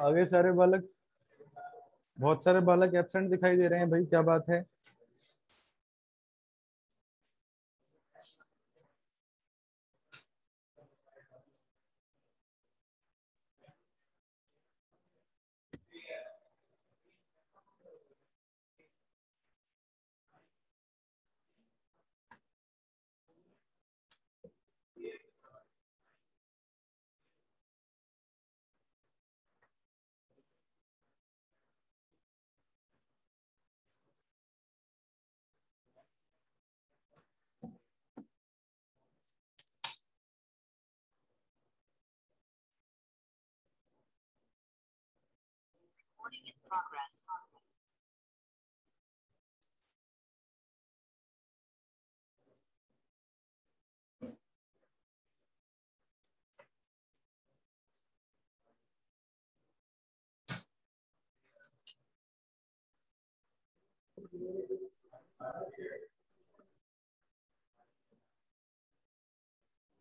आगे सारे बालक, बहुत सारे बालक एब्सेंट दिखाई दे रहे हैं भाई, क्या बात है?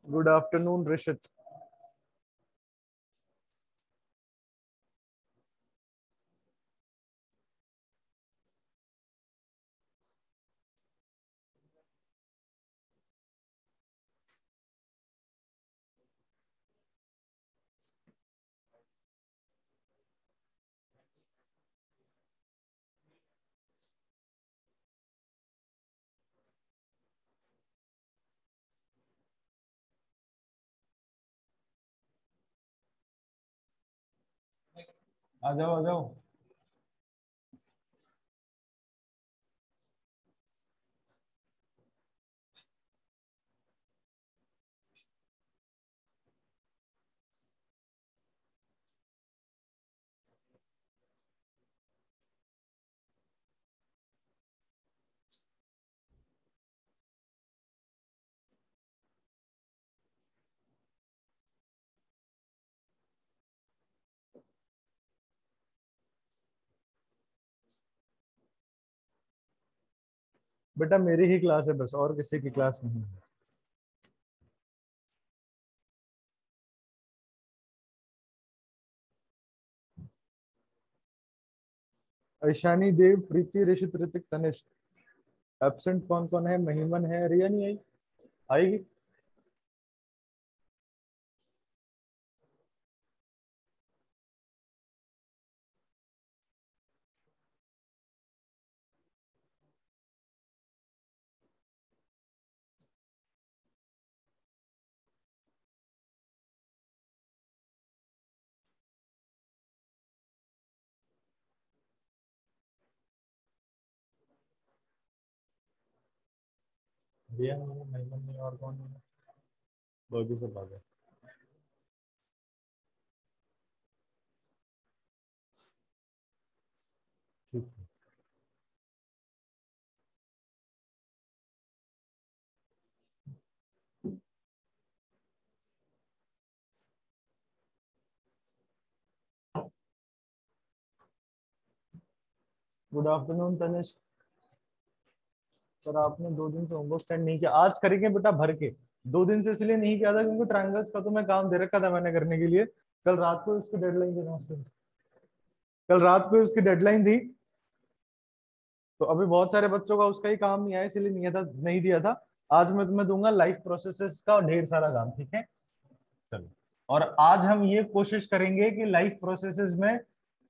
Good afternoon Rishit. आ जाओ आ जाओ। बेटा मेरी ही क्लास है बस, और किसी की क्लास नहीं है। ईशानी, देव, प्रीति, ऋषित, ऋतिक, तनिष्क। एब्सेंट कौन कौन है? महिमन है, रिया नहीं आई? आएगी। रिया नहीं है, महिमन नहीं, और कौन है? बाकी सब आ गए। ठीक है। Good afternoon Tanishq. सर आपने 2 दिन से होमवर्क सेंड नहीं किया, आज करेंगे बेटा भर के। 2 दिन से इसलिए नहीं किया था क्योंकि ट्रायंगल्स का तो मैं काम दे रखा था मैंने करने के लिए। कल रात को उसकी डेडलाइन थी। नमस्ते। कल रात को उसकी डेडलाइन थी, तो अभी बहुत सारे बच्चों का उसका ही काम नहीं आया, इसलिए नहीं दिया था। आज मैं तुम्हें दूंगा लाइफ प्रोसेसेस का ढेर सारा काम, ठीक है? चलो। और आज हम ये कोशिश करेंगे कि लाइफ प्रोसेसेस में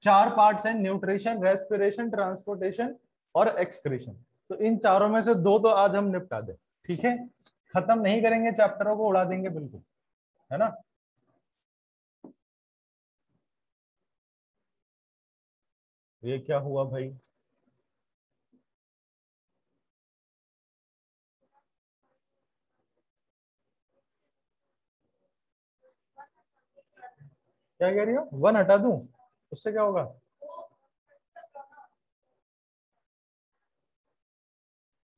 4 पार्ट्स हैं, न्यूट्रिशन, रेस्पिरेशन, ट्रांसपोर्टेशन और एक्सक्रीशन। तो इन चारों में से 2 तो आज हम निपटा दें, ठीक है? खत्म नहीं करेंगे, चैप्टरों को उड़ा देंगे बिल्कुल, है ना? ये क्या हुआ भाई? क्या कह रही हो? 1 हटा दूं? उससे क्या होगा?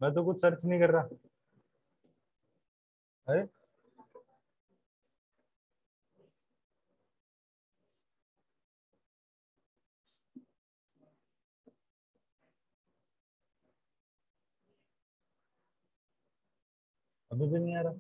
मैं तो कुछ सर्च नहीं कर रहा। अरे अभी भी नहीं आ रहा।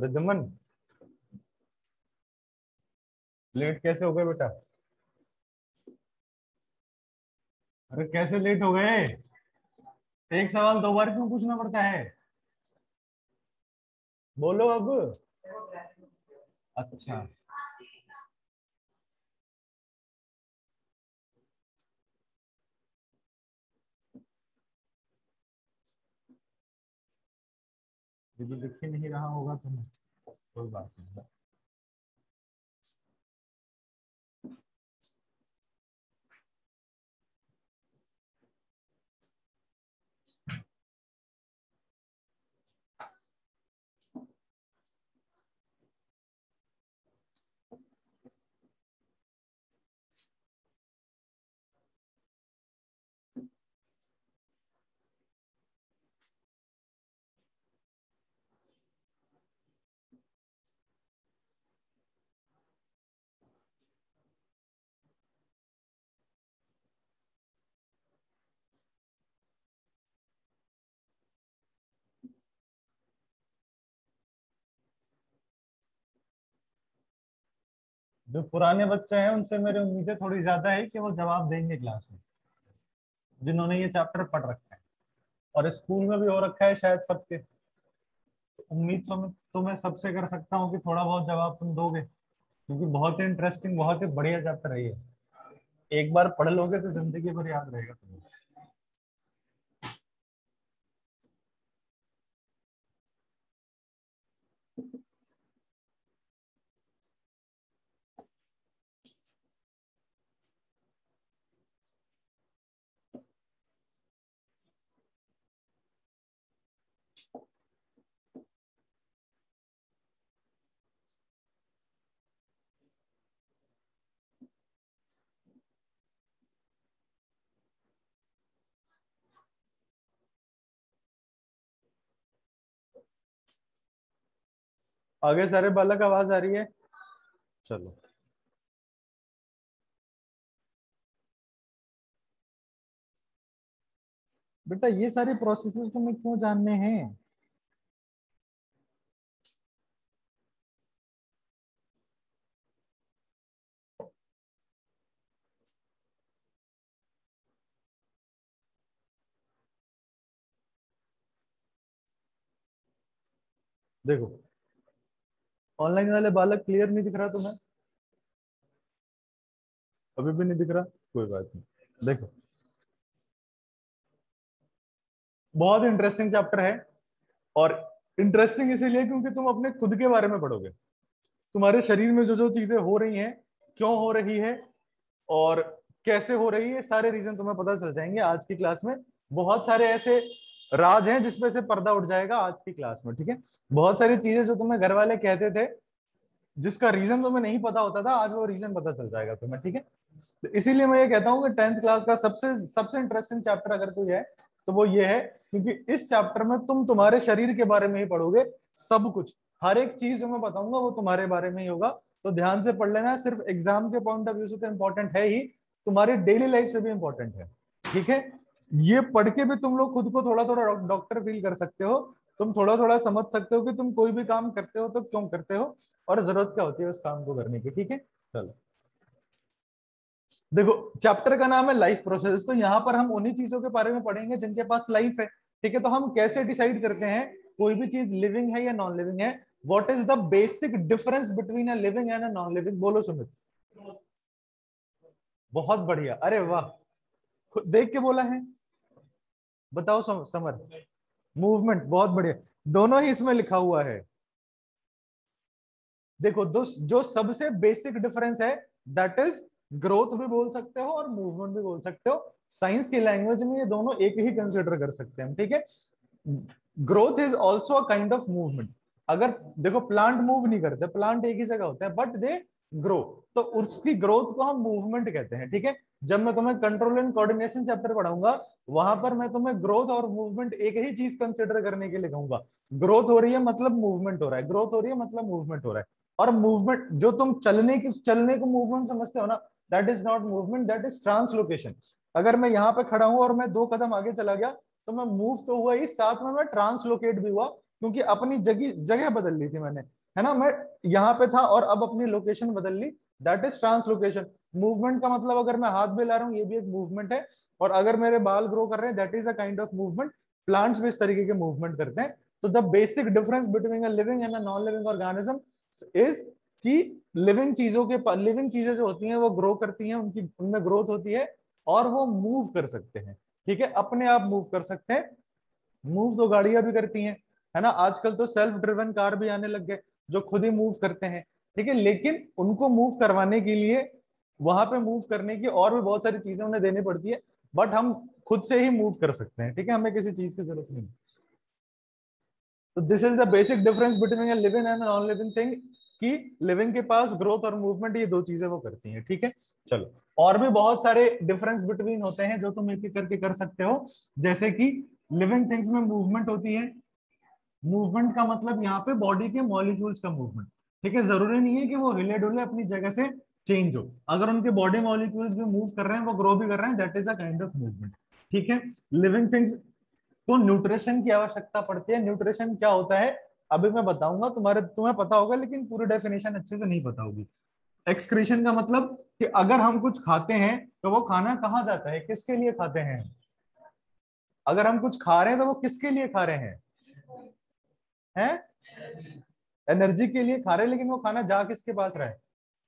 रिदमन, लेट कैसे हो गए बेटा? अरे कैसे लेट हो गए? एक सवाल दो बार क्यों पूछना पड़ता है? बोलो अब। अच्छा, ये तो दिख ही नहीं रहा होगा तुम्हें, कोई बात नहीं। जो पुराने बच्चे हैं उनसे मेरी उम्मीदें थोड़ी ज्यादा है कि वो जवाब देंगे क्लास में, जिन्होंने ये चैप्टर पढ़ रखा है और स्कूल में भी हो रखा है शायद सबके। तो उम्मीद तो मैं सबसे कर सकता हूँ कि थोड़ा बहुत जवाब तुम दोगे, क्योंकि बहुत ही इंटरेस्टिंग, बहुत ही बढ़िया चैप्टर है ये। एक बार पढ़ लोगे तो जिंदगी भर याद रहेगा तुम्हें। आगे सारे बालक, आवाज आ रही है? चलो बेटा, ये सारे प्रोसेसेस तुम्हें क्यों जानने हैं? देखो, ऑनलाइन वाले बालक क्लियर नहीं दिख रहा तुम्हें? अभी भी नहीं दिख रहा? कोई बात नहीं। देखो, बहुत इंटरेस्टिंग चैप्टर है, और इंटरेस्टिंग इसीलिए क्योंकि तुम अपने खुद के बारे में पढ़ोगे। तुम्हारे शरीर में जो जो चीजें हो रही हैं, क्यों हो रही है, और कैसे हो रही है, सारे रीजन तुम्हें पता चल जाएंगे आज की क्लास में। बहुत सारे ऐसे राज हैं जिसपे से पर्दा उठ जाएगा आज की क्लास में, ठीक है। बहुत सारी चीजें जो तुम्हें घर वाले कहते थे, जिसका रीजन तुम्हें नहीं पता होता था, आज वो रीजन पता चल जाएगा तुम्हें, ठीक है। तो इसीलिए मैं ये कहता हूँ कि 10th क्लास का सबसे सबसे इंटरेस्टिंग चैप्टर अगर कोई है तो वो ये है, क्योंकि इस चैप्टर में तुम तुम्हारे शरीर के बारे में ही पढ़ोगे। सब कुछ, हर एक चीज जो मैं बताऊंगा वो तुम्हारे बारे में ही होगा। तो ध्यान से पढ़ लेना, सिर्फ एग्जाम के पॉइंट ऑफ व्यू से तो इंपॉर्टेंट है ही, तुम्हारी डेली लाइफ से भी इंपॉर्टेंट है, ठीक है। ये पढ़ के भी तुम लोग खुद को थोड़ा थोड़ा डॉक्टर फील कर सकते हो। तुम थोड़ा थोड़ा समझ सकते हो कि तुम कोई भी काम करते हो तो क्यों करते हो, और जरूरत क्या होती है उस काम को करने की, ठीक है। चलो, देखो, चैप्टर का नाम है लाइफ प्रोसेस, तो यहाँ पर हम उन्हीं चीजों के बारे में पढ़ेंगे जिनके पास लाइफ है, ठीक है। तो हम कैसे डिसाइड करते हैं कोई भी चीज लिविंग है या नॉन लिविंग है? What is the basic difference between a living and a non living? बोलो सुमित। बहुत बढ़िया, अरे वाह, देख के बोला है। बताओ समर। मूवमेंट, बहुत बढ़िया। दोनों ही इसमें लिखा हुआ है। देखो, जो सबसे बेसिक डिफरेंस है, दैट इज ग्रोथ भी बोल सकते हो और मूवमेंट भी बोल सकते हो। साइंस की लैंग्वेज में ये दोनों एक ही कंसिडर कर सकते हैं, ठीक है। Growth is also a kind of movement. अगर देखो, प्लांट मूव नहीं करते, प्लांट एक ही जगह होते हैं, बट दे ग्रो, तो उसकी ग्रोथ को हम मूवमेंट कहते हैं, ठीक है। जब मैं तुम्हें कंट्रोल एंड कोऑर्डिनेशन चैप्टर पढ़ाऊंगा, वहां पर मैं तुम्हें ग्रोथ और मूवमेंट एक ही चीज कंसिडर करने के लिए कहूंगा। ग्रोथ हो रही है मतलब मूवमेंट हो रहा है, ग्रोथ हो रही है मतलब मूवमेंट हो रहा है। और मूवमेंट, जो तुम चलने को मूवमेंट समझते हो ना, that is not movement, that is translocation. अगर मैं यहाँ पे खड़ा हूं और मैं 2 कदम आगे चला गया, तो मैं मूव तो हुआ ही, साथ में मैं ट्रांसलोकेट भी हुआ, क्योंकि अपनी जगह जगह बदल ली थी मैंने। है ना, मैं यहाँ पे था और अब अपनी लोकेशन बदल ली, दैट इज ट्रांसलोकेशन। मूवमेंट का मतलब अगर मैं हाथ भी ला रहा हूँ ये भी एक मूवमेंट है, और अगर मेरे बाल ग्रो कर रहे हैं that is a kind of movement. Plants भी इस तरीके के मूवमेंट करते हैं। तो the basic difference between a living and a non living organism is कि लिविंग चीजें जो होती हैं वो ग्रो करती हैं, उनकी उनमें ग्रोथ होती है और वो मूव कर सकते हैं। ठीक है, अपने आप मूव कर सकते हैं। मूव तो गाड़ियां भी करती हैं, है ना, आजकल तो सेल्फ ड्रिवन कार भी आने लग गए जो खुद ही मूव करते हैं। ठीक है, लेकिन उनको मूव करवाने के लिए वहां पे मूव करने की और भी बहुत सारी चीजें उन्हें देनी पड़ती है, बट हम खुद से ही मूव कर सकते हैं। ठीक है, हमें किसी चीज की जरूरत नहीं। तो this is the basic difference between a living and non living thing, कि लिविंग के पास ग्रोथ और मूवमेंट ये दो चीजें वो करती हैं। ठीक है, चलो और भी बहुत सारे डिफरेंस बिटवीन होते हैं जो तुम एक एक करके कर सकते हो। जैसे कि लिविंग थिंग्स में मूवमेंट होती है। मूवमेंट का मतलब यहाँ पे बॉडी के मॉलिक्यूल्स का मूवमेंट। ठीक है, जरूरी नहीं है कि वो हिले डुले अपनी जगह से चेंज हो, अगर उनके बॉडी मॉलिक्यूल्स भी मूव कर रहे हैं, वो ग्रो भी कर रहे हैं, that is a kind of movement. ठीक है, लिविंग थिंग्स को न्यूट्रिशन की आवश्यकता पड़ती है। न्यूट्रिशन क्या होता है अभी मैं बताऊंगा, तुम्हें पता होगा लेकिन पूरी डेफिनेशन अच्छे से नहीं पता होगी। एक्सक्रीशन का मतलब कि अगर हम कुछ खाते हैं तो वो खाना कहाँ जाता है, किसके लिए खाते हैं। अगर हम कुछ खा रहे हैं तो वो किसके लिए खा रहे हैं? एनर्जी के लिए खा रहे हैं, लेकिन वो खाना जा किसके पास रहा है?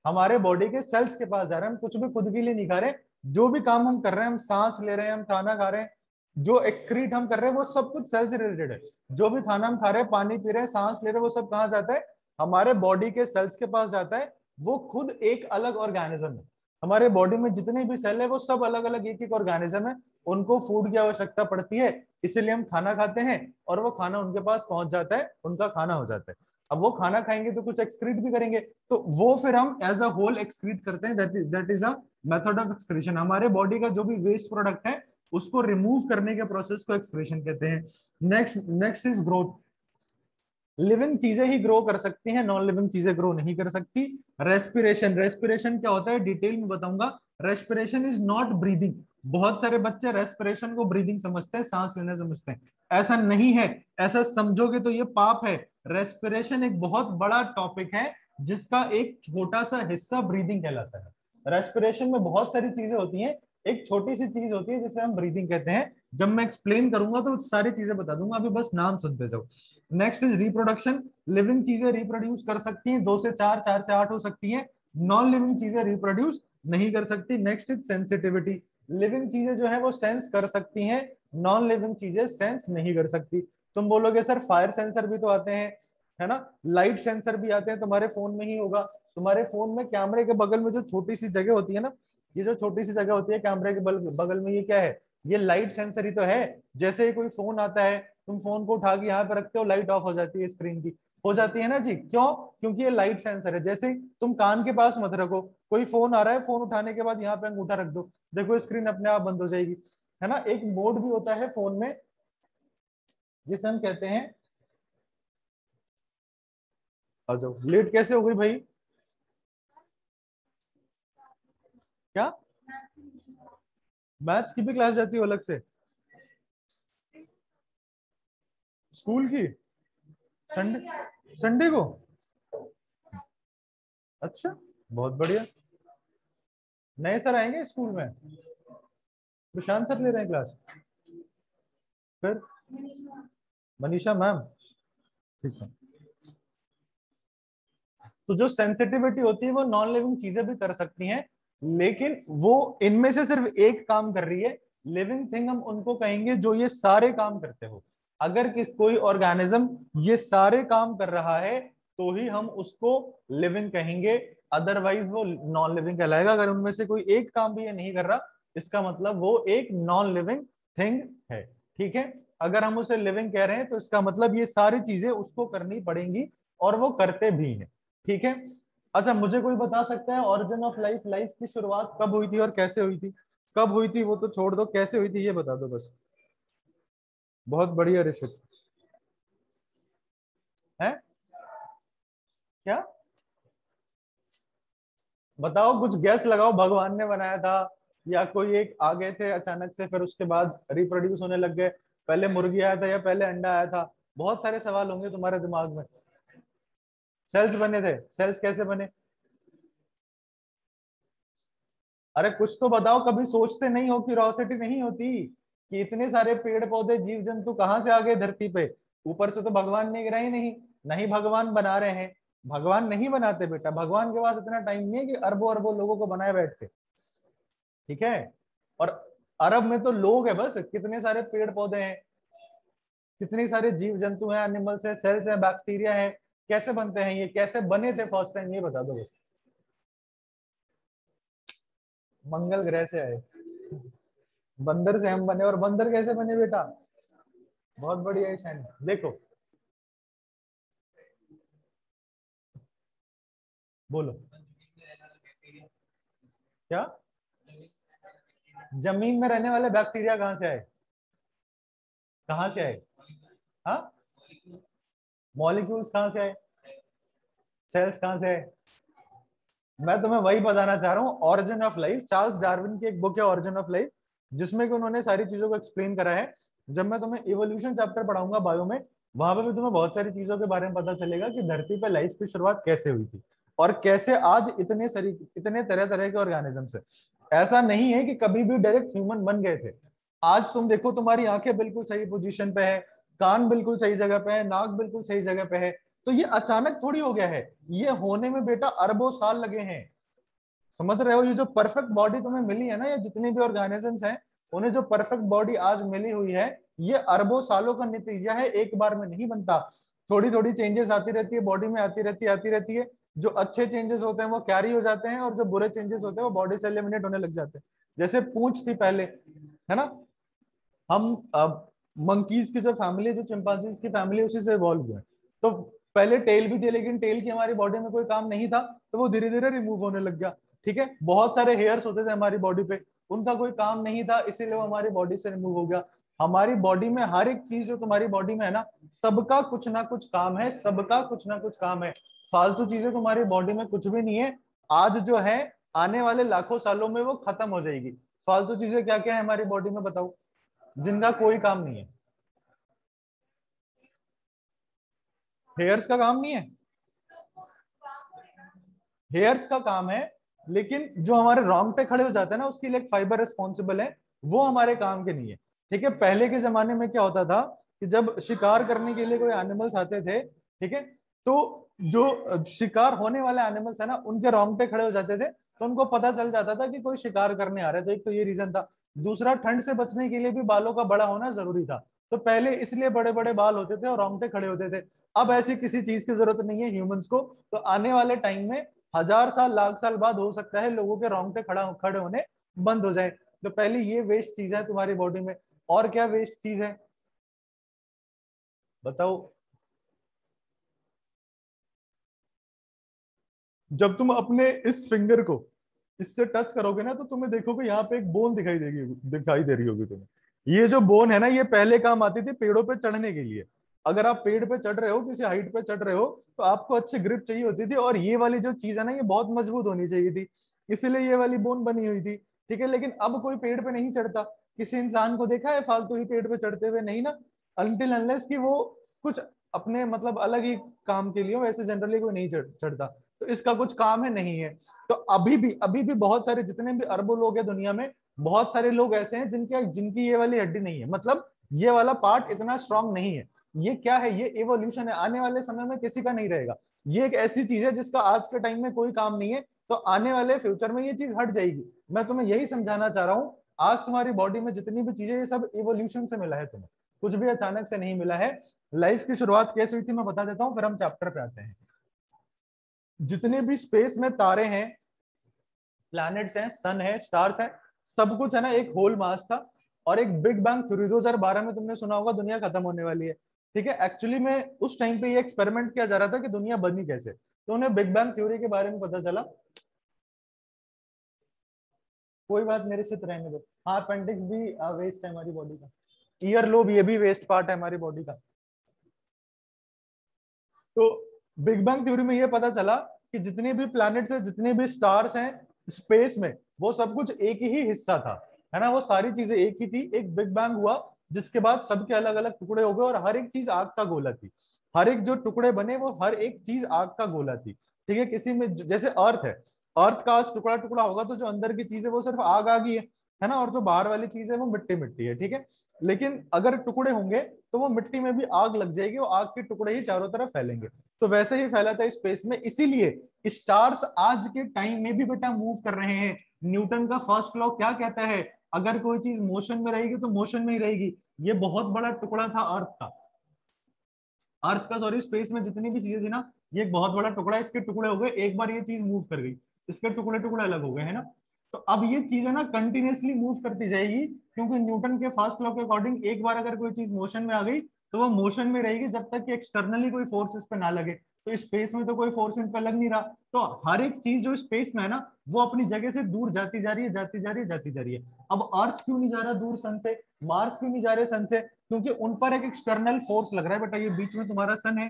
हमारे बॉडी के सेल्स के पास जा रहा है। हम कुछ भी खुद के लिए नहीं खा रहे। जो भी काम हम कर रहे हैं, हम सांस ले रहे हैं, हम खाना खा रहे हैं, जो एक्सक्रीट हम कर रहे हैं वो सब कुछ सेल से रिलेटेड है। जो भी खाना हम खा रहे हैं, पानी पी रहे हैं, सांस ले रहे हैं, वो सब कहाँ जाता है? हमारे बॉडी के सेल्स के पास जाता है। वो खुद एक अलग ऑर्गेनिज्म है। हमारे बॉडी में जितने भी सेल है वो सब अलग अलग एक एक ऑर्गेनिज्म है। उनको फूड की आवश्यकता पड़ती है, इसीलिए हम खाना खाते हैं और वो खाना उनके पास पहुंच जाता है, उनका खाना हो जाता है। अब वो खाना खाएंगे तो कुछ एक्सक्रीट भी करेंगे, तो वो फिर हम एज अ होल एक्सक्रीट करते हैं। That is a method of excretion. हमारे बॉडी का जो भी वेस्ट प्रोडक्ट है उसको रिमूव करने के प्रोसेस को एक्सक्रीशन कहते हैं। Next next is growth. Living चीजें ही ग्रो कर सकती हैं, नॉन लिविंग चीजें ग्रो नहीं कर सकती। रेस्पिरेशन, रेस्पिरेशन क्या होता है डिटेल में बताऊंगा। Respiration is not breathing. बहुत सारे बच्चे रेस्पिरेशन को ब्रीदिंग समझते हैं, सांस लेना समझते हैं। ऐसा नहीं है, ऐसा समझोगे तो ये पाप है। रेस्पिरेशन एक बहुत बड़ा टॉपिक है जिसका एक छोटा सा हिस्सा ब्रीदिंग कहलाता है। रेस्पिरेशन में बहुत सारी चीजें होती हैं, एक छोटी सी चीज होती है जिसे हम ब्रीदिंग कहते हैं। जब मैं एक्सप्लेन करूंगा तो सारी चीजें बता दूंगा, अभी बस नाम सुनते जाओ। Next is reproduction. लिविंग चीजें रिप्रोड्यूस कर सकती हैं, 2 से 4, 4 से 8 हो सकती हैं। नॉन लिविंग चीजें रिप्रोड्यूस नहीं कर सकती। Next is sensitivity. लिविंग चीजें जो है वो सेंस कर सकती हैं, नॉन लिविंग चीजें सेंस नहीं कर सकती। तुम बोलोगे सर फायर सेंसर भी तो आते हैं, है ना, लाइट सेंसर भी आते हैं, तुम्हारे फोन में ही होगा। तुम्हारे फोन में कैमरे के बगल में जो छोटी सी जगह होती है ना, ये जो छोटी सी जगह होती है कैमरे के बगल में, ये क्या है? ये लाइट सेंसर ही तो है। जैसे ही कोई फोन आता है, तुम फोन को उठा के यहाँ पे रखते हो, लाइट ऑफ हो जाती है स्क्रीन की, हो जाती है ना जी, क्यों? क्योंकि ये लाइट सेंसर है। जैसे ही तुम कान के पास मत रखो, कोई फोन आ रहा है, फोन उठाने के बाद यहाँ पे अंगूठा रख दो, देखो स्क्रीन अपने आप बंद हो जाएगी। है ना, एक मोड भी होता है फोन में जिसे हम कहते हैं, आ जाओ, लेट कैसे हो गई भाई? क्या मैथ्स की भी क्लास जाती हो अलग से? स्कूल की? संडे, संडे को? अच्छा, बहुत बढ़िया। नए सर आएंगे स्कूल में? प्रशांत सर ले रहे हैं क्लास? फिर मनीषा मैम? ठीक है। तो जो सेंसिटिविटी होती है वो नॉन लिविंग चीजें भी कर सकती हैं, लेकिन वो इनमें से सिर्फ एक काम कर रही है। लिविंग थिंग हम उनको कहेंगे जो ये सारे काम करते हो। अगर कोई ऑर्गेनिज्म ये सारे काम कर रहा है तो ही हम उसको लिविंग कहेंगे, अदरवाइज वो नॉन लिविंग कहलाएगा। अगर उनमें से कोई एक काम भी ये नहीं कर रहा, इसका मतलब वो एक नॉन लिविंग थिंग है। ठीक है, अगर हम उसे लिविंग कह रहे हैं तो इसका मतलब ये सारी चीजें उसको करनी पड़ेंगी और वो करते भी हैं। ठीक है, अच्छा मुझे कोई बता सकता है ओरिजिन ऑफ लाइफ, लाइफ की शुरुआत कब हुई थी और कैसे हुई थी? कब हुई थी वो तो छोड़ दो, कैसे हुई थी ये बता दो बस। बहुत बढ़िया ऋषित है। क्या बताओ, कुछ गैस लगाओ, भगवान ने बनाया था या कोई एक आ गए थे अचानक से फिर उसके बाद रिप्रोड्यूस होने लग गए? पहले मुर्गी आया था या पहले अंडा आया था? बहुत सारे सवाल होंगे तुम्हारे दिमाग में। सेल्स बने थे। सेल्स कैसे बने? अरे कुछ तो बताओ, कभी सोचते नहीं हो, क्यूरोसिटी नहीं होती कि इतने सारे पेड़ पौधे जीव जंतु कहाँ से आ गए धरती पे? ऊपर से तो भगवान ने गिरा ही नहीं, नहीं भगवान बना रहे हैं। भगवान नहीं बनाते बेटा, भगवान के पास इतना टाइम नहीं है कि अरबों अरबों लोगों को बनाए बैठ के। ठीक है? और अरब में तो लोग है बस, कितने सारे पेड़ पौधे हैं, कितने सारे जीव जंतु हैं, एनिमल्स हैं, सेल्स हैं, बैक्टीरिया हैं। कैसे बनते हैं ये, कैसे बने थे फर्स्ट टाइम, ये बता दो बस। मंगल ग्रह से आए। बंदर से हम बने, और बंदर कैसे बने बेटा? बहुत बढ़िया है शान। देखो, बोलो क्या? जमीन में रहने वाले बैक्टीरिया कहाँ से आए? कहाँ से आए? हाँ, मॉलिक्यूल्स कहाँ से आए? सेल्स कहाँ से आए? मैं तुम्हें वही बताना चाह रहा हूँ, origin of life. Charles Darwin की एक बुक है ऑरिजिन ऑफ लाइफ, जिसमें कि उन्होंने सारी चीजों को एक्सप्लेन करा है। जब मैं तुम्हें इवोल्यूशन चैप्टर पढ़ाऊंगा बायो में, वहां पे भी तुम्हें बहुत सारी चीजों के बारे में पता चलेगा कि धरती पर लाइफ की शुरुआत कैसे हुई थी, और कैसे आज इतने तरह तरह के ऑर्गेनिज्म है। ऐसा नहीं है कि कभी भी डायरेक्ट ह्यूमन बन गए थे। आज तुम देखो, तुम्हारी आंखें बिल्कुल सही पोजीशन पे है, कान बिल्कुल सही जगह पे है, नाक बिल्कुल सही जगह पे है। तो ये अचानक थोड़ी हो गया है, ये होने में बेटा अरबों साल लगे हैं। समझ रहे हो? ये जो परफेक्ट बॉडी तुम्हें मिली है ना, ये जितने भी ऑर्गेनिजम्स हैं, उन्हें जो परफेक्ट बॉडी आज मिली हुई है, ये अरबों सालों का नतीजा है, एक बार में नहीं बनता। थोड़ी थोड़ी चेंजेस आती रहती है बॉडी में, आती रहती है। जो अच्छे चेंजेस होते हैं वो कैरी हो जाते हैं, और जो बुरे चेंजेस होते हैं वो बॉडी से एलिमिनेट होने लग जाते हैं। जैसे पूंछ थी पहले, है ना? हम मंकीज की जो फैमिली है, जो चिंपांजीज की फैमिली है, उसी से इवॉल्व हुए हैं। तो पहले टेल भी थे, लेकिन टेल की हमारी बॉडी में कोई काम नहीं था, तो वो धीरे धीरे रिमूव होने लग गया। ठीक है? बहुत सारे हेयर्स होते थे हमारी बॉडी पे, उनका कोई काम नहीं था, इसीलिए वो हमारी बॉडी से रिमूव हो गया। हमारी बॉडी में हर एक चीज जो तुम्हारी बॉडी में है ना, सबका कुछ ना कुछ काम है, सबका कुछ ना कुछ काम है। फालतू चीजें तुम्हारी बॉडी में कुछ भी नहीं है। आज जो है, आने वाले लाखों सालों में वो खत्म हो जाएगी। फालतू चीजें क्या क्या है हमारी बॉडी में बताओ, जिनका कोई काम नहीं है? हेयर्स का काम नहीं है? हेयर्स का काम है, लेकिन जो हमारे रोंगटे खड़े हो जाते हैं ना, उसके लिए एक फाइबर रिस्पॉन्सिबल है, वो हमारे काम के नहीं है। ठीक है? पहले के जमाने में क्या होता था कि जब शिकार करने के लिए कोई एनिमल्स आते थे, ठीक है, तो जो शिकार होने वाले एनिमल्स है ना, उनके रोंगटे खड़े हो जाते थे, तो उनको पता चल जाता था कि कोई शिकार करने आ रहा है। तो एक तो ये रीजन था। दूसरा, ठंड से बचने के लिए भी बालों का बड़ा होना जरूरी था। तो पहले इसलिए बड़े बड़े बाल होते थे और रोंगटे खड़े होते थे। अब ऐसी किसी चीज की जरूरत नहीं है ह्यूमंस को। तो आने वाले टाइम में, 1000 साल लाख साल बाद हो सकता है लोगों के रोंगटे खड़े होने बंद हो जाए। तो पहले ये वेस्ट चीज है तुम्हारी बॉडी में। और क्या वेस्ट चीज है बताओ? जब तुम अपने इस फिंगर को इससे टच करोगे ना, तो तुम्हें देखोगे यहाँ पे एक बोन दिखाई दे रही होगी तुम्हें। ये जो बोन है ना, ये पहले काम आती थी पेड़ों पे चढ़ने के लिए। अगर आप पेड़ पे चढ़ रहे हो, किसी हाइट पे चढ़ रहे हो, तो आपको अच्छी ग्रिप चाहिए होती थी, और ये वाली जो चीज है ना, ये बहुत मजबूत होनी चाहिए थी, इसीलिए ये वाली बोन बनी हुई थी। ठीक है? लेकिन अब कोई पेड़ पे नहीं चढ़ता। किसी इंसान को देखा है फालतू ही पेड़ पे चढ़ते हुए? नहीं ना। अनटिल अनलेस कि वो कुछ अपने मतलब अलग ही काम के लिए हो, वैसे जनरली कोई नहीं चढ़ता। तो इसका कुछ काम है, नहीं है। तो अभी भी बहुत सारे, जितने भी अरबों लोग हैं दुनिया में, बहुत सारे लोग ऐसे हैं जिनके जिनकी ये वाली हड्डी नहीं है, मतलब ये वाला पार्ट इतना स्ट्रांग नहीं है। ये क्या है? ये इवोल्यूशन है, आने वाले समय में किसी का नहीं रहेगा। ये एक ऐसी चीज है जिसका आज के टाइम में कोई काम नहीं है, तो आने वाले फ्यूचर में ये चीज हट जाएगी। मैं तुम्हें यही समझाना चाह रहा हूँ। आज तुम्हारी बॉडी में जितनी भी चीजें, ये सब इवोल्यूशन से मिला है तुम्हें, कुछ भी अचानक से नहीं मिला है। लाइफ की शुरुआत कैसे हुई थी मैं बता देता हूँ, फिर हम चैप्टर पे आते हैं। जितने भी स्पेस में तारे हैं, प्लैनेट्स हैं, सन है, स्टार्स हैं, सब कुछ है ना, एक होल मास था। और एक बिग बैंग थ्योरी 2012 में तुमने सुना होगा, दुनिया खत्म होने वाली है। ठीक है? एक्चुअली में उस टाइम पे ये एक्सपेरिमेंट किया जा रहा था कि दुनिया बनी कैसे, तो उन्हें बिग बैंग थ्योरी के बारे में पता चला। कोई बात, मेरे से रहने दो। हाँ, अपेंडिक्स भी वेस्ट है हमारी बॉडी का। ईयर लोब, ये भी वेस्ट पार्ट है हमारी बॉडी का। तो बिग बैंग थ्योरी में ये पता चला कि जितने भी प्लैनेट्स हैं, जितने भी स्टार्स हैं स्पेस में, वो सब कुछ एक ही हिस्सा था, है ना? वो सारी चीजें एक ही थी। एक बिग बैंग हुआ जिसके बाद सबके अलग अलग टुकड़े हो गए और हर एक चीज आग का गोला थी। हर एक जो टुकड़े बने वो हर एक चीज आग का गोला थी। ठीक है, किसी में जैसे अर्थ है, अर्थ का आज टुकड़ा टुकड़ा होगा तो जो अंदर की चीज है वो सिर्फ आग आग ही है ना, और जो बाहर वाली चीज है वो मिट्टी मिट्टी है। ठीक है, लेकिन अगर टुकड़े होंगे तो वो मिट्टी में भी आग लग जाएगी, वो आग के टुकड़े ही चारों तरफ फैलेंगे। तो वैसे ही फैला था स्पेस में, इसीलिए स्टार्स आज के टाइम में भी बेटा मूव कर रहे हैं। न्यूटन का फर्स्ट लॉ क्या कहता है, अगर कोई चीज मोशन में रहेगी तो मोशन में ही रहेगी। ये बहुत बड़ा टुकड़ा था अर्थ का, अर्थ का सॉरी, स्पेस में जितनी भी चीजें थी ना, ये एक बहुत बड़ा टुकड़ा है, इसके टुकड़े हो गए, एक बार ये चीज मूव कर गई, इसके टुकड़े टुकड़े अलग हो गए, है ना। तो अब ये चीज है ना कंटिन्यूअसली मूव करती जाएगी, क्योंकि न्यूटन के फर्स्ट लॉ के अकॉर्डिंग एक बार अगर कोई चीज मोशन में आ गई तो वो मोशन में रहेगी जब तक कि एक्सटर्नली कोई फोर्स इस पे ना लगे। तो स्पेस में तो कोई फोर्स इन पे लग नहीं रहा, तो हर एक चीज जो स्पेस में है ना वो अपनी जगह से दूर जाती जा रही है, जाती जा रही है, जाती जा रही है। अब अर्थ क्यों नहीं जा रहा दूर सन से, मार्स क्यों नहीं जा रहे सन से, क्योंकि उन पर एक एक्सटर्नल फोर्स लग रहा है बेटा। ये बीच में तुम्हारा सन है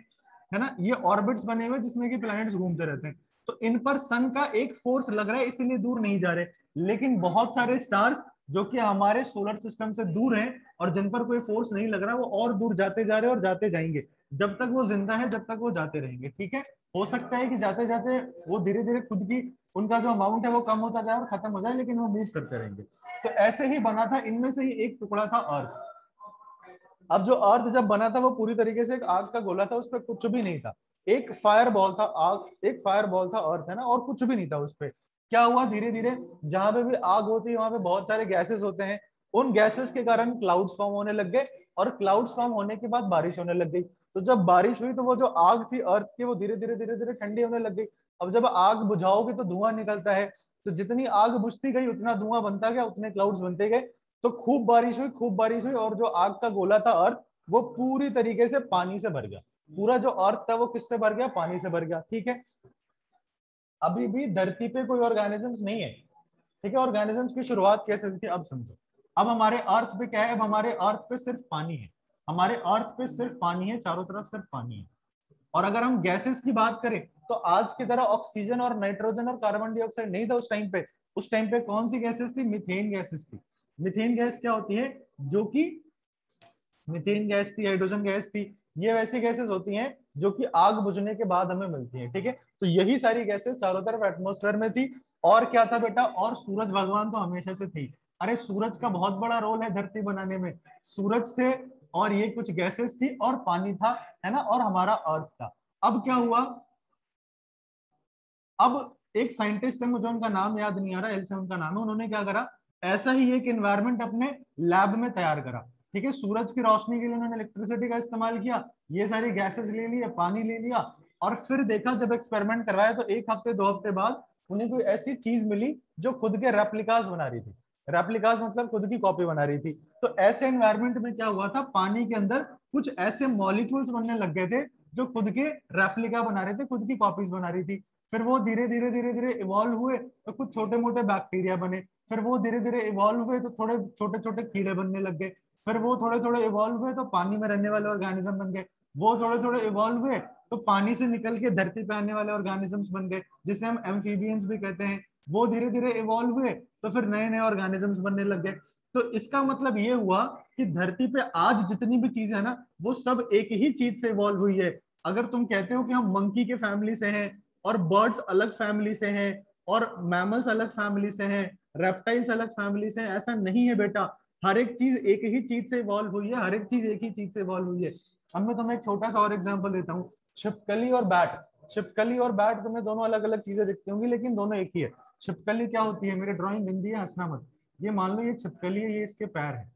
ना, ये ऑर्बिट्स बने हुए जिसमें कि प्लैनेट्स घूमते रहते हैं, तो इन पर सन का एक फोर्स लग रहा है, इसीलिए दूर नहीं जा रहे। लेकिन बहुत सारे स्टार्स जो कि हमारे सोलर सिस्टम से दूर हैं और जिन पर कोई फोर्स नहीं लग रहा, वो और दूर जाते जा रहे हैं और जाते जाएंगे। जब तक वो जिंदा है जब तक वो जाते रहेंगे। ठीक है, हो सकता है कि जाते जाते वो धीरे धीरे खुद की उनका जो अमाउंट है वो कम होता जाए और खत्म हो जाए, लेकिन वो मूव करते रहेंगे। तो ऐसे ही बना था, इनमें से ही एक टुकड़ा था अर्थ। अब जो अर्थ जब बना था वो पूरी तरीके से एक आग का गोला था, उस पर कुछ भी नहीं था, एक फायर बॉल था आग, एक फायर बॉल था अर्थ, है ना, और कुछ भी नहीं था उस पर। क्या हुआ, धीरे धीरे जहां पे भी आग होती है वहां पे बहुत सारे गैसेस होते हैं, उन गैसेस के कारण क्लाउड्स फॉर्म होने लग गए, और क्लाउड्स फॉर्म होने के बाद बारिश होने लग गई। तो जब बारिश हुई तो वो जो आग थी अर्थ की वो धीरे धीरे धीरे धीरे ठंडी होने लग गई। अब जब आग बुझाओगे तो धुआं निकलता है, तो जितनी आग बुझती गई उतना धुआं बनता गया, उतने क्लाउड्स बनते गए। तो खूब बारिश हुई, खूब बारिश हुई, और जो आग का गोला था अर्थ वो पूरी तरीके से पानी से भर गया। पूरा जो अर्थ था वो किससे भर गया, पानी से भर गया। ठीक है, अभी भी धरती पे कोई ऑर्गेनिजम्स नहीं है। ठीक है, ऑर्गेनिजम्स की शुरुआत कैसे हुई थी अब समझो। अब हमारे अर्थ पे क्या है, अब हमारे अर्थ पे सिर्फ पानी है, हमारे अर्थ पे सिर्फ पानी है, चारों तरफ सिर्फ पानी है। और अगर हम गैसेस की बात करें तो आज की तरह ऑक्सीजन और नाइट्रोजन और कार्बन डाइऑक्साइड नहीं था उस टाइम पे। उस टाइम पे कौन सी गैसेस थी, मीथेन गैसेस थी। मीथेन गैस क्या होती है, जो कि मीथेन गैस थी, हाइड्रोजन गैस थी, ये वैसी गैसेस होती हैं जो कि आग बुझने के बाद हमें मिलती हैं। ठीक है, तो यही सारी गैसेस चारों तरफ एटमॉस्फेयर में थी। और क्या था बेटा, और सूरज भगवान तो हमेशा से थी। अरे सूरज का बहुत बड़ा रोल है धरती बनाने में। सूरज थे और ये कुछ गैसेस थी और पानी था, है ना, और हमारा अर्थ था। अब क्या हुआ, अब एक साइंटिस्ट है, मुझे उनका नाम याद नहीं आ रहा, एल से उनका नाम है, उन्होंने क्या करा, ऐसा ही एक एनवायरनमेंट अपने लैब में तैयार करा। ठीक है, सूरज की रोशनी के लिए उन्होंने इलेक्ट्रिसिटी का इस्तेमाल किया, ये सारी गैसेस ले लिया, पानी ले लिया, और फिर देखा, जब एक्सपेरिमेंट करवाया तो एक हफ्ते 2 हफ्ते बाद उन्हें कोई ऐसी चीज मिली जो खुद के रेप्लिकास बना रही थी। रेप्लिकास मतलब खुद की कॉपी बना रही थी। तो ऐसे एनवायरनमेंट में क्या हुआ था, पानी के अंदर कुछ ऐसे मॉलिक्यूल्स बनने लग गए थे जो खुद के रेप्लिका बना रहे थे, खुद की कॉपीज बना रही थी। फिर वो धीरे धीरे धीरे धीरे इवॉल्व हुए तो कुछ छोटे मोटे बैक्टीरिया बने। फिर वो धीरे धीरे इवॉल्व हुए तो थोड़े छोटे छोटे कीड़े बनने लग गए। फिर वो थोड़े थोड़े इवॉल्व हुए तो पानी में रहने वाले ऑर्गेनिज्म बन गए। वो थोड़े थोड़े इवॉल्व हुए तो पानी से निकल के धरती पे आने वाले ऑर्गेनिजम्स बन गए, जिसे हम एम्फीबियंस भी कहते हैं। वो धीरे धीरे इवॉल्व हुए तो फिर नए नए ऑर्गेनिजम्स बनने लग गए। तो इसका मतलब ये हुआ कि धरती पे आज जितनी भी चीजें है ना वो सब एक ही चीज से इवॉल्व हुई है। अगर तुम कहते हो कि हम मंकी के फैमिली से हैं और बर्ड्स अलग फैमिली से हैं और मैमल्स अलग फैमिली से हैं, रेप्टाइल्स अलग फैमिली से हैं, ऐसा नहीं है बेटा। हर एक चीज एक ही चीज से इवॉल्व हुई है, हर एक चीज एक ही चीज से इवॉल्व हुई है। अब मैं तुम्हें एक छोटा सा और एग्जांपल देता हूँ, छिपकली और बैट। छिपकली और बैट तुम्हें दोनों अलग अलग चीजें दिखती होंगी लेकिन दोनों एक ही है। छिपकली क्या होती है, मेरे ड्राइंग गंदी है हंसना मत, ये मान लो ये छिपकली है, ये इसके पैर है।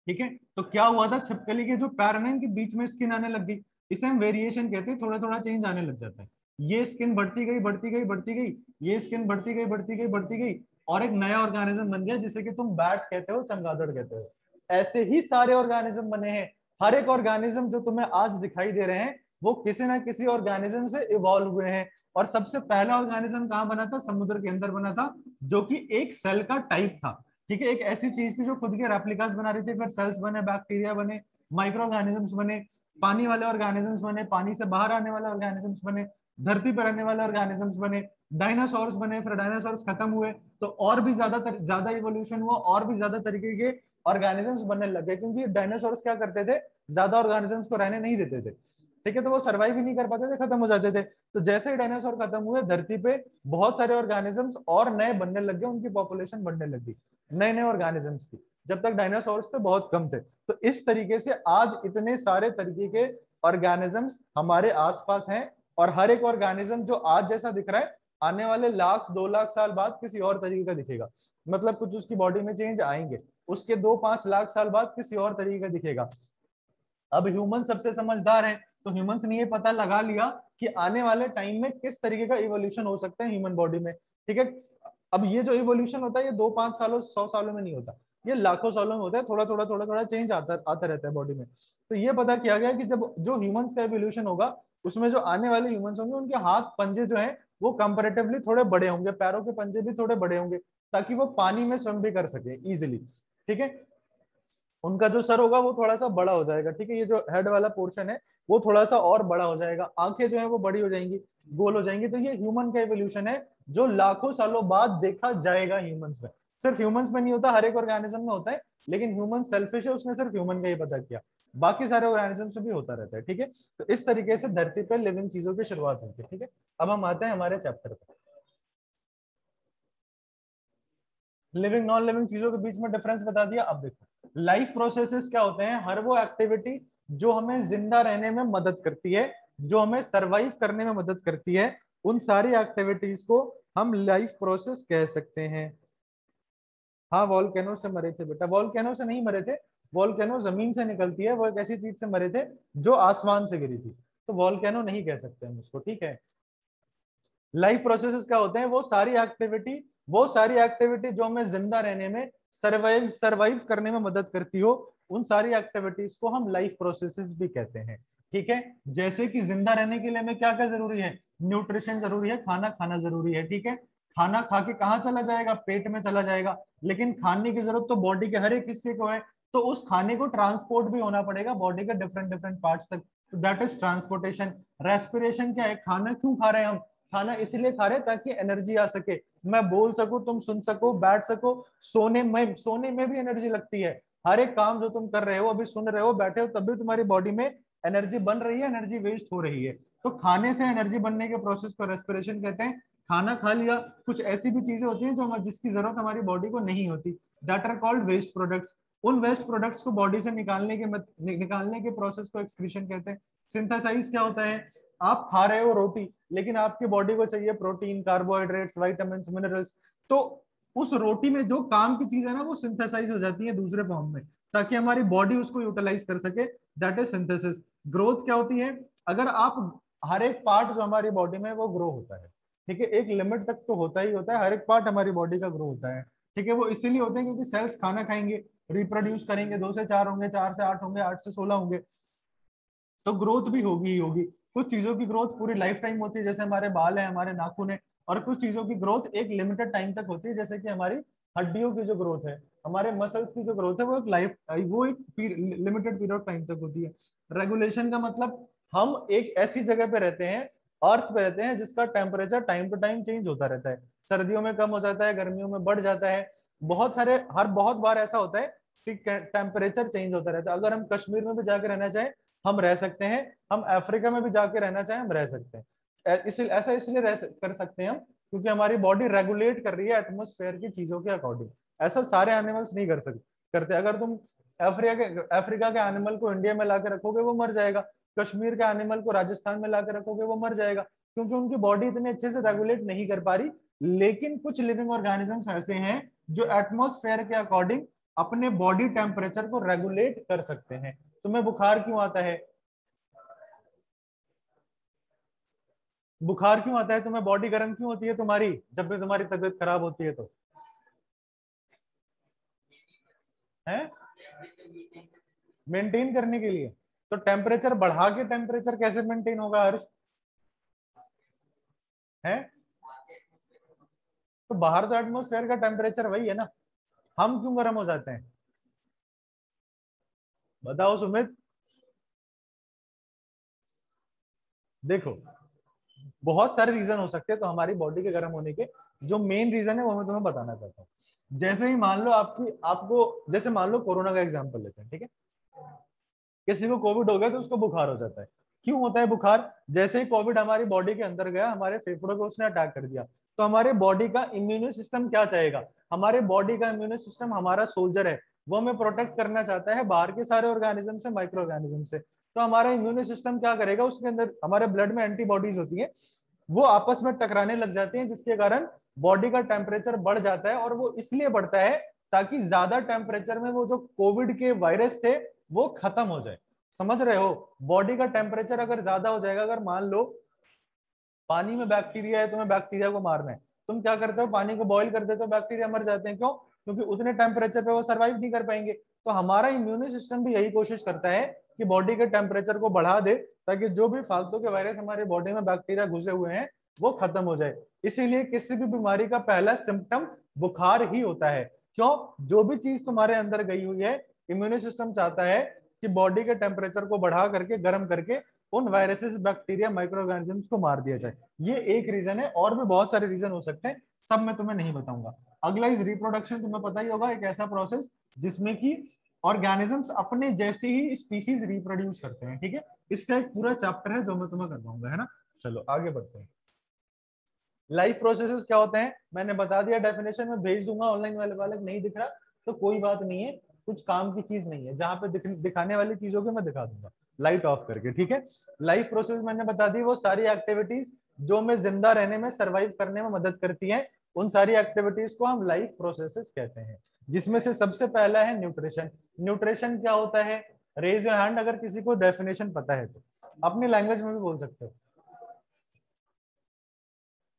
ठीक है, तो क्या हुआ था, छिपकली के जो पैर हैं इनके बीच में स्किन आने लग गई, इसे हम वेरिएशन कहते हैं, थोड़ा थोड़ा चेंज आने लग जाता है। ये स्किन बढ़ती गई बढ़ती गई बढ़ती गई, ये स्किन बढ़ती गई बढ़ती गई बढ़ती गई, और एक नया ऑर्गेनिज्म बन गया जिसे कि तुम बैट कहते हो, चमगादड़ कहते हो। ऐसे ही सारे ऑर्गेनिज्म बने हैं। हर एक ऑर्गेनिज्म जो तुम्हें आज दिखाई दे रहे हैं वो किसी ना किसी ऑर्गेनिज्म से इवॉल्व हुए हैं। और सबसे पहला ऑर्गेनिज्म कहाँ बना था, समुद्र के अंदर बना था, जो कि एक सेल का टाइप था। ठीक है, एक ऐसी चीज थी जो खुद के रेप्लिकास बना रही थी, फिर सेल्स बने, बैक्टीरिया बने, माइक्रो ऑर्गेनिजम्स बने, पानी वाले ऑर्गेनिजम्स बने, पानी से बाहर आने वाले ऑर्गेनिजम्स बने, धरती पर रहने वाले ऑर्गेनिजम्स बने, डायनासोर्स बने, फिर डायनासोर्स खत्म हुए तो और भी ज्यादा ज्यादा इवोल्यूशन हुआ, और भी ज्यादा तरीके के ऑर्गेनिजम्स बनने लग गए, क्योंकि डायनासोर्स क्या करते थे, ज्यादा ऑर्गेनिजम्स को रहने नहीं देते थे, ठीक है, तो वो सर्वाइव ही नहीं कर पाते थे, खत्म हो जाते थे। तो जैसे ही डायनासोर खत्म हुए, धरती पे बहुत सारे ऑर्गेनिजम्स और नए बनने लग गए, उनकी पॉपुलेशन बढ़ने लगी नए नए ऑर्गेनिजम्स की, जब तक डायनासोर्स थे बहुत कम थे। तो इस तरीके से आज इतने सारे तरीके के ऑर्गेनिजम्स हमारे आसपास हैं, और हर एक ऑर्गेनिज्म जो आज जैसा दिख रहा है, आने वाले 1 लाख 2 लाख साल बाद किसी और तरीके का दिखेगा, मतलब कुछ उसकी बॉडी में चेंज आएंगे, उसके 2-5 लाख साल बाद किसी और तरीके का दिखेगा। अब ह्यूमन सबसे समझदार हैं, तो ह्यूमंस ने ये पता लगा लिया कि आने वाले टाइम में किस तरीके का इवोल्यूशन हो सकता है ह्यूमन बॉडी में, ठीक है। अब ये जो इवोल्यूशन होता है, ये 2-5 सालों 100 सालों में नहीं होता, ये लाखों सालों में होता है, थोड़ा थोड़ा थोड़ा थोड़ा चेंज आता आता रहता है बॉडी में। तो ये पता किया गया कि जब जो ह्यूमंस का इवोल्यूशन होगा, उसमें जो आने वाले ह्यूमंस होंगे, उनके हाथ पंजे जो है वो कंपेरेटिवली थोड़े बड़े होंगे, पैरों के पंजे भी थोड़े बड़े होंगे, ताकि वो पानी में स्विम भी कर सके इजिली, ठीक है। उनका जो सर होगा वो थोड़ा सा बड़ा हो जाएगा, ठीक है, ये जो हेड वाला पोर्शन है वो थोड़ा सा और बड़ा हो जाएगा, आंखें जो है वो बड़ी हो जाएंगी, गोल हो जाएंगी। तो ये ह्यूमन का एवोल्यूशन है, जो लाखों सालों बाद देखा जाएगा ह्यूमंस में। सिर्फ ह्यूमंस में नहीं होता, हर एक ऑर्गेनिज्म में होता है, लेकिन ह्यूमन सेल्फिश है, उसने सिर्फ ह्यूमन का ही पता किया, बाकी सारे ऑर्गेनिज्म से भी होता रहता है, ठीक है। तो इस तरीके से धरती पर लिविंग चीजों की शुरुआत होती है, ठीक है। अब हम आते हैं हमारे चैप्टर पर। लिविंग नॉन लिविंग चीजों के बीच में डिफरेंस बता दिया। अब देखो, लाइफ प्रोसेसेस क्या होते हैं, हर वो एक्टिविटी जो हमें जिंदा रहने में मदद करती है, जो हमें सरवाइव करने में मदद करती है, उन सारी एक्टिविटीज को हम लाइफ प्रोसेस कह सकते हैं। हाँ, वॉल्केनो से मरे थे बेटा, वॉल्केनो से नहीं मरे थे, वॉल्केनो जमीन से निकलती है, वो एक ऐसी चीज से मरे थे जो आसमान से गिरी थी, तो वॉल्केनो नहीं कह सकते हम उसको, ठीक है। लाइफ प्रोसेसेस क्या होते हैं, वो सारी एक्टिविटी जो हमें जिंदा रहने में, सर्वाइव सर्वाइव करने में मदद करती हो, उन सारी एक्टिविटीज को हम लाइफ प्रोसेसेस भी कहते हैं, ठीक है। जैसे कि जिंदा रहने के लिए हमें क्या क्या जरूरी है, न्यूट्रिशन जरूरी है, खाना खाना जरूरी है, ठीक है। खाना खा के कहाँ चला जाएगा, पेट में चला जाएगा, लेकिन खाने की जरूरत तो बॉडी के हर एक हिस्से को है, तो उस खाने को ट्रांसपोर्ट भी होना पड़ेगा बॉडी के डिफरेंट डिफरेंट पार्ट्स तक, तो दैट इज ट्रांसपोर्टेशन। रेस्पिरेशन क्या है, खाना क्यों खा रहे हैं हम, खाना इसलिए खा रहे ताकि एनर्जी आ सके, मैं बोल सकूं, तुम सुन सको, बैठ सको, सोने में भी एनर्जी लगती है, हर एक काम जो तुम कर रहे हो, अभी सुन रहे हो, बैठे हो, तब भी तुम्हारी बॉडी में एनर्जी बन रही है, एनर्जी वेस्ट हो रही है, तो खाने से एनर्जी बनने के प्रोसेस को रेस्पिरेशन कहते हैं। खाना खा लिया, कुछ ऐसी भी चीजें होती हैं जो जिसकी जरूरत हमारी बॉडी को नहीं होती, that are called waste products. उन वेस्ट प्रोडक्ट्स को बॉडी से निकालने के प्रोसेस को एक्सक्रीशन कहते हैं। सिंथेसाइज क्या होता है, आप खा रहे हो रोटी, लेकिन आपकी बॉडी को चाहिए प्रोटीन, कार्बोहाइड्रेट्स, विटामिन, मिनरल्स, तो उस रोटी में जो काम की चीज है ना, वो सिंथेसाइज हो जाती है दूसरे फॉर्म में, ताकि हमारी बॉडी उसको यूटिलाइज कर सके, दैट इज सिंथेसिस। ग्रोथ क्या होती है, अगर आप, हर एक पार्ट जो हमारी बॉडी में वो ग्रो होता है, ठीक है, एक लिमिट तक तो होता ही होता है, हर एक पार्ट हमारी बॉडी का ग्रो होता है, ठीक है। वो इसीलिए होते हैं क्योंकि सेल्स खाना खाएंगे, रिप्रोड्यूस करेंगे, 2 से 4 होंगे, 4 से 8 होंगे, 8 से 16 होंगे, तो ग्रोथ भी होगी ही होगी। कुछ चीजों की ग्रोथ पूरी लाइफ टाइम होती है, जैसे हमारे बाल है, हमारे नाखून है, और कुछ चीजों की ग्रोथ एक लिमिटेड टाइम तक होती है, जैसे कि हमारी हड्डियों की जो ग्रोथ है, हमारे मसल्स की जो ग्रोथ है, वो एक लिमिटेड पीरियड टाइम तक होती है। रेगुलेशन का मतलब, हम एक ऐसी जगह पे रहते हैं, अर्थ पे रहते हैं, जिसका temperature time to time change होता रहता है, सर्दियों में कम हो जाता है, गर्मियों में बढ़ जाता है, बहुत बार ऐसा होता है कि टेम्परेचर चेंज होता रहता है। अगर हम कश्मीर में भी जाकर रहना चाहें, हम रह सकते हैं, हम अफ्रीका में भी जाके रहना चाहें, हम रह सकते हैं। इसलिए कर सकते हैं हम, क्योंकि हमारी बॉडी रेगुलेट कर रही है एटमोस्फेयर की चीजों के अकॉर्डिंग। ऐसा सारे एनिमल्स नहीं करते। अगर तुम अफ्रीका के एनिमल को इंडिया में लाके रखोगे, वो मर जाएगा, कश्मीर के एनिमल को राजस्थान में लाके रखोगे, वो मर जाएगा, क्योंकि उनकी बॉडी इतने अच्छे से रेगुलेट नहीं कर पा रही। लेकिन कुछ लिविंग ऑर्गेनिजम्स ऐसे हैं जो एटमोस्फेयर के अकॉर्डिंग अपने बॉडी टेम्परेचर को रेगुलेट कर सकते हैं। तुम्हें बुखार क्यों आता है, बुखार क्यों आता है तुम्हें, बॉडी गर्म क्यों होती है तुम्हारी, जब भी तुम्हारी तबीयत खराब होती है तो, है मेंटेन करने के लिए। तो टेम्परेचर बढ़ा के टेम्परेचर कैसे मेंटेन होगा हर्ष, है, तो बाहर तो एटमोस्फेयर का टेम्परेचर वही है ना, हम क्यों गर्म हो जाते हैं, बताओ सुमित। देखो, बहुत सारे रीजन हो सकते हैं तो हमारी बॉडी के गर्म होने के, जो मेन रीजन है वो मैं तुम्हें बताना चाहता हूँ। जैसे ही मान लो आपको जैसे मान लो कोरोना का एग्जांपल लेते हैं, ठीक है। किसी को कोविड हो गया तो उसको बुखार हो जाता है। क्यों होता है बुखार? जैसे ही कोविड हमारी बॉडी के अंदर गया, हमारे फेफड़ों को उसने अटैक कर दिया, तो हमारे बॉडी का इम्यून सिस्टम क्या चाहेगा? हमारे बॉडी का इम्यून सिस्टम हमारा सोल्जर है, वो हमें प्रोटेक्ट करना चाहता है बाहर के सारे ऑर्गेनिज्म से, माइक्रो ऑर्गेनिज्म से। तो हमारा इम्यून सिस्टम क्या करेगा? उसके अंदर हमारे ब्लड में एंटीबॉडीज होती है, वो आपस में टकराने लग जाती हैं, जिसके कारण बॉडी का टेम्परेचर बढ़ जाता है। और वो इसलिए बढ़ता है ताकि ज्यादा टेम्परेचर में वो जो कोविड के वायरस थे वो खत्म हो जाए। समझ रहे हो? बॉडी का टेम्परेचर अगर ज्यादा हो जाएगा, अगर मान लो पानी में बैक्टीरिया है, तुम्हें बैक्टीरिया को मारना है, तुम क्या करते हो? पानी को बॉईल कर देते हो, बैक्टीरिया मर जाते हैं। क्यों? क्योंकि उतने टेम्परेचर पे वो सर्वाइव नहीं कर पाएंगे। तो हमारा इम्यून सिस्टम भी यही कोशिश करता है कि बॉडी के टेम्परेचर को बढ़ा दे, ताकि जो भी फालतू के वायरस हमारे बॉडी में बैक्टीरिया घुसे हुए हैं वो खत्म हो जाए। इसीलिए किसी भी बीमारी का पहला सिम्टम बुखार ही होता है। क्यों? जो भी चीज तुम्हारे अंदर गई हुई है, इम्यून सिस्टम चाहता है कि बॉडी के टेम्परेचर को बढ़ा करके, गर्म करके उन वायरसेस, बैक्टीरिया, माइक्रो ऑर्गेनिजम्स को मार दिया जाए। ये एक रीजन है, और भी बहुत सारे रीजन हो सकते हैं, सब मैं तुम्हें नहीं बताऊंगा। अगला इज रिप्रोडक्शन। तुम्हें पता ही होगा, एक ऐसा प्रोसेस जिसमें कि ऑर्गेनिजम्स अपने जैसी ही स्पीसीज रिप्रोड्यूस करते हैं, ठीक है। इसका एक पूरा चैप्टर है जो मैं तुम्हें करवाऊंगा, है ना। चलो आगे बढ़ते हैं। लाइफ प्रोसेसेस क्या होते हैं मैंने बता दिया, डेफिनेशन में भेज दूंगा, ऑनलाइन वाले वाले नहीं दिख रहा तो कोई बात नहीं है, कुछ काम की चीज नहीं है, जहां पे दिखाने वाली चीजों को मैं दिखा दूंगा लाइट ऑफ करके, ठीक है। लाइफ प्रोसेस मैंने बता दी, वो सारी एक्टिविटीज जो हमें जिंदा रहने में, सरवाइव करने में मदद करती हैं, उन सारी एक्टिविटीज को हम लाइफ प्रोसेसेस कहते हैं। जिसमें से सबसे पहला है न्यूट्रिशन। न्यूट्रिशन क्या होता है? रेज योर हैंड अगर किसी को डेफिनेशन पता है तो, अपनी लैंग्वेज में भी बोल सकते हो।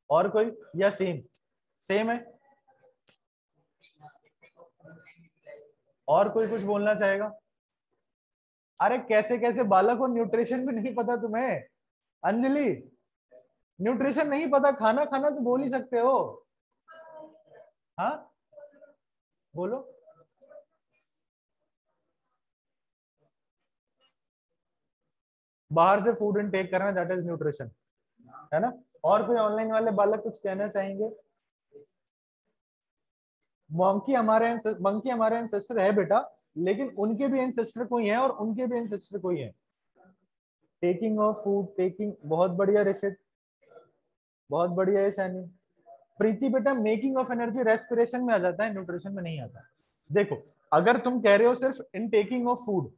और कोई? या सेम सेम है? और कोई कुछ बोलना चाहेगा? अरे कैसे कैसे बालक हो, न्यूट्रिशन भी नहीं पता तुम्हें? अंजलि, न्यूट्रिशन नहीं पता? खाना खाना तो बोल ही सकते हो। हाँ बोलो। बाहर से फूड इनटेक करना, दैट इज न्यूट्रिशन, है ना। और कोई ऑनलाइन वाले बालक कुछ कहना चाहेंगे? मंकी हमारे एंसेस्टर है बेटा, लेकिन उनके भी एंसेस्टर कोई है और उनके भी एंसेस्टर कोई है। टेकिंग ऑफ फूड, टेकिंग, बहुत बढ़िया ऋषित, बहुत बढ़िया है शैनी। प्रीति बेटा, मेकिंग ऑफ एनर्जी रेस्पिरेशन में आ जाता है, न्यूट्रिशन में नहीं आता। देखो, अगर तुम कह रहे हो सिर्फ इन टेकिंग ऑफ फूड,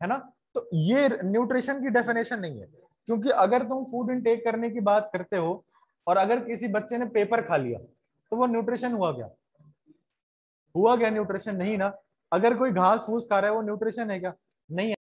है ना, तो ये न्यूट्रिशन की डेफिनेशन नहीं है। क्योंकि अगर तुम फूड इनटेक करने की बात करते हो और अगर किसी बच्चे ने पेपर खा लिया, तो वो न्यूट्रिशन हुआ क्या? हुआ क्या न्यूट्रिशन? नहीं ना। अगर कोई घास फूस खा रहा है, वो न्यूट्रिशन है क्या? नहीं है।